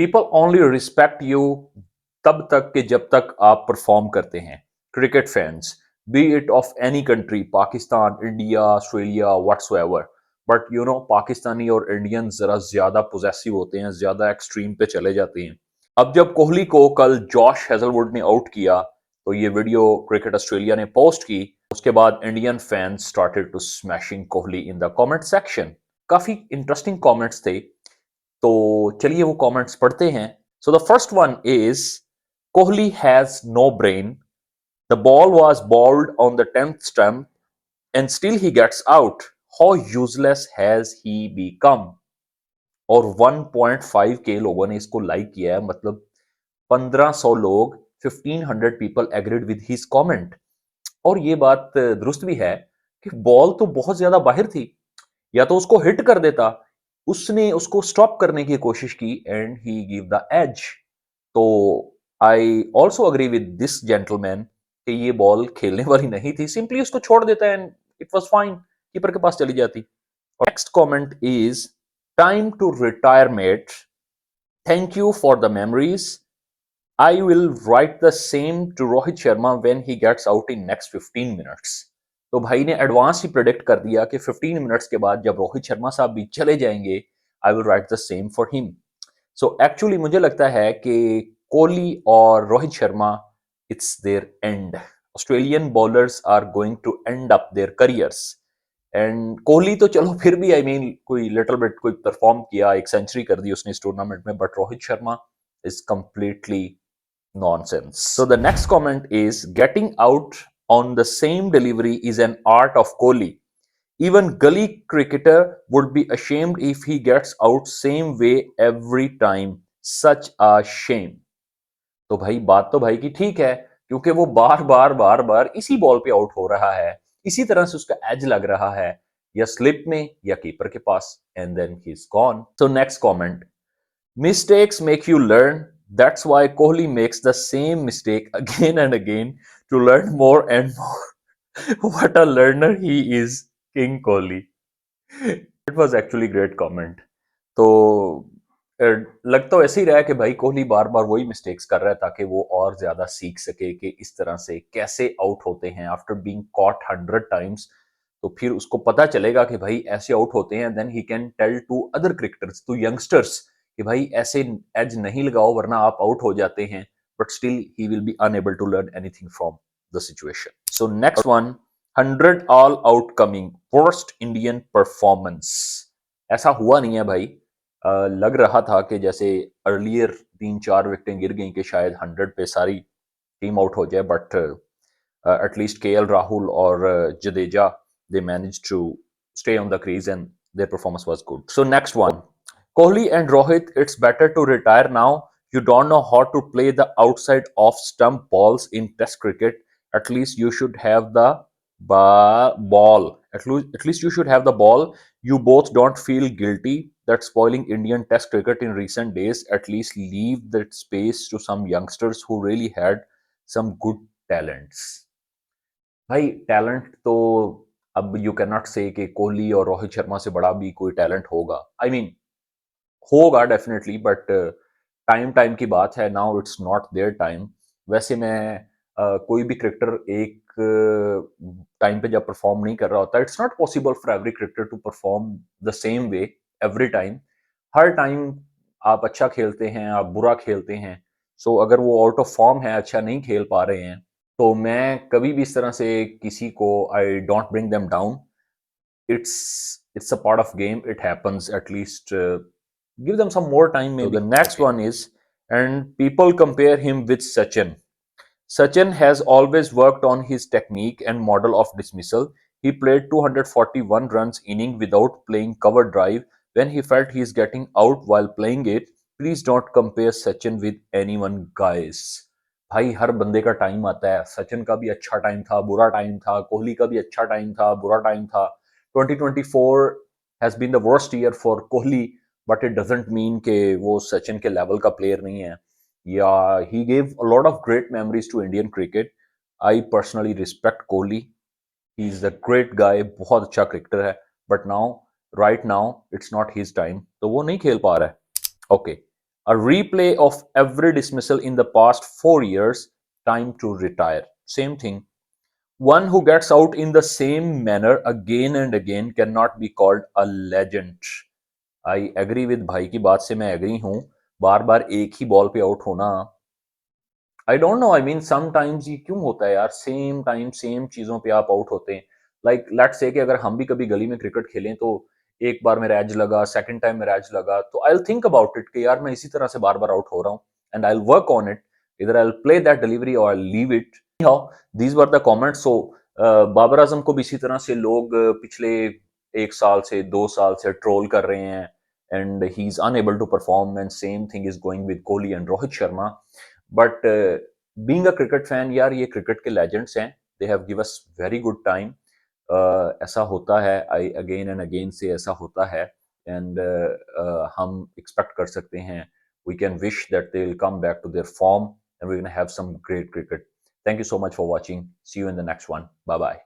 People only respect you तब तक कि जब तक आप परफॉर्म करते हैं। Cricket fans, B it of any country, Pakistan, India, Australia, whatsoever, but Pakistani और इंडियन जरा ज्यादा पोजेसिव होते हैं, ज्यादा एक्सट्रीम पे चले जाते हैं। अब जब कोहली को कल जॉश हेजलवुड ने आउट किया तो ये वीडियो क्रिकेट ऑस्ट्रेलिया ने पोस्ट की। उसके बाद Indian fans started to smashing Kohli in the comment section. काफी इंटरेस्टिंग कमेंट्स थे, तो चलिए वो कमेंट्स पढ़ते हैं। So the first one is, Kohli has no brain, the ball was bowled on the 10th stump and still he gets out, how useless has he become. और 1.5 के लोगों ने इसको लाइक किया है, मतलब 1500 लोग, 1500 people agreed with his comment. और ये बात दुरुस्त भी है कि बॉल तो बहुत ज्यादा बाहर थी, या तो उसको हिट कर देता, उसने उसको स्टॉप करने की कोशिश की and he give the edge. तो I also agree with this gentleman कि ये बॉल खेलने वाली नहीं थी, सिंपली उसको छोड़ देता and it was fine, keeper के पास चली जाती। Next comment is, time to retire mate, thank you for the memories, I will write the same to Rohit Sharma when he gets out in next 15 minutes. तो भाई ने advance ही predict कर दिया कि 15 मिनट्स के बाद जब रोहित शर्मा साहब भी चले जाएंगे, I will write the same for him. So actually मुझे लगता है कि कोहली और Rohit Sharma, it's their end. Australian bowlers are going to end up their careers. And Kohli तो चलो फिर भी कोई लिटिल बिट कोई परफॉर्म किया, एक सेंचुरी कर दी उसने इस टूर्नामेंट में, but Rohit Sharma is completely nonsense. So the next comment is, getting out on the same delivery is an art of Kohli. Even gully cricketer would be ashamed if he gets out same way every time. Such a shame. तो भाई बात तो भाई की ठीक है, क्योंकि वो बार बार इसी बॉल पे आउट हो रहा है, इसी तरह से उसका एज लग रहा है, या स्लिप में या कीपर के पास, and then he is gone. So next comment, mistakes make you learn. That's why Kohli makes the same mistake again and again to learn more and more. What a learner he is, King Kohli. It was actually great comment. तो लग तो ऐसे ही रहा है कि भाई कोहली बार बार वही mistakes कर रहा है ताकि वो और ज्यादा सीख सके कि इस तरह से कैसे आउट होते हैं आफ्टर बीइंग कॉट 100 टाइम्स। तो फिर उसको पता चलेगा कि भाई ऐसे आउट होते हैं, then he can tell to other cricketers, to youngsters, कि भाई ऐसे एज नहीं लगाओ वरना आप आउट हो जाते हैं। But still he will be unable to learn anything from the situation. So next one, 100 all out coming, worst Indian performance. ऐसा हुआ नहीं है भाई। लग रहा था कि जैसे अर्लियर 3-4 विकेटें गिर गई कि शायद 100 पे सारी टीम आउट हो जाए, बट एटलीस्ट केएल राहुल और Jadeja, they managed to stay on the crease and their performance was good. So next one, Kohli and Rohit, it's better to retire now. You don't know how to play the outside off stump balls in test cricket. At least you should have the ball. At least you should have the ball. You both don't feel guilty that spoiling Indian test cricket in recent days. At least leave that space to some youngsters who really had some good talents. भाई talent तो अब you can not से कि कोहली और रोहित शर्मा से बड़ा भी कोई टैलेंट होगा। आई मीन होगा डेफिनेटली, बट टाइम टाइम की बात है, now it's not their time. वैसे मैं कोई भी क्रिकेटर एक टाइम पे जब परफॉर्म नहीं कर रहा होता, it's not possible for every cricketer to perform the same way every time. हर टाइम आप अच्छा खेलते हैं, आप बुरा खेलते हैं। सो अगर वो आउट ऑफ फॉर्म है, अच्छा नहीं खेल पा रहे हैं, तो मैं कभी भी इस तरह से किसी को, I don't bring them down. It's a part of game, it happens. At least give them some more time maybe. So the next one is, and people compare him with Sachin. Sachin has always worked on his technique and model of dismissal. He played 241 runs inning without playing cover drive when he felt he is getting out while playing it. Please don't compare Sachin with anyone, guys. भाई हर बंदे का time आता है, सचिन का भी अच्छा time था, बुरा टाइम था, कोहली का भी अच्छा टाइम था, बुरा टाइम था। 2024 has been the worst year for Kohli, but it doesn't mean कि वो सचिन के लेवल का प्लेयर नहीं है। Yeah he gave a lot of great memories to Indian cricket. I personally respect Kohli, he is the great guy, बहुत अच्छा cricketer है, but now right now it's not his time, तो वो नहीं खेल पा रहा है। Okay, A replay of every dismissal in the past 4 years, time to retire. Same thing. One who gets out in the same manner again and again cannot be called a legend. I agree with भाई की बात से मैं agree हूं. बार बार एक ही ball पे out होना, I don't know, I mean sometimes ये क्यों होता है यार, सेम टाइम सेम चीजों पे आप आउट होते हैं. लाइक लेट्स से कि अगर हम भी कभी गली में क्रिकेट खेलें तो एक बार मेरा एज लगा, सेकंड टाइम मेरा एज लगा, तो I will think about it कि यार मैं इसी तरह से बार बार आउट हो रहा हूँ, and I will work on it. इधर I will play that delivery और I leave it. How these were the comments. So Babar Azam को भी इसी तरह से लोग पिछले 1 साल से 2 साल से ट्रोल कर रहे हैं, and he's unable to perform, and same thing is going with Kohli and Rohit Sharma. But being a cricket fan, यार ये क्रिकेट के लेजेंड्स हैं. They have give us very good time. ऐसा होता है, आई अगेन एंड अगेन से ऐसा होता है, एंड हम एक्सपेक्ट कर सकते हैं, we can wish that they will come back to their form and we're going to have some great cricket. Thank you so much for watching. See you in the next one. Bye bye.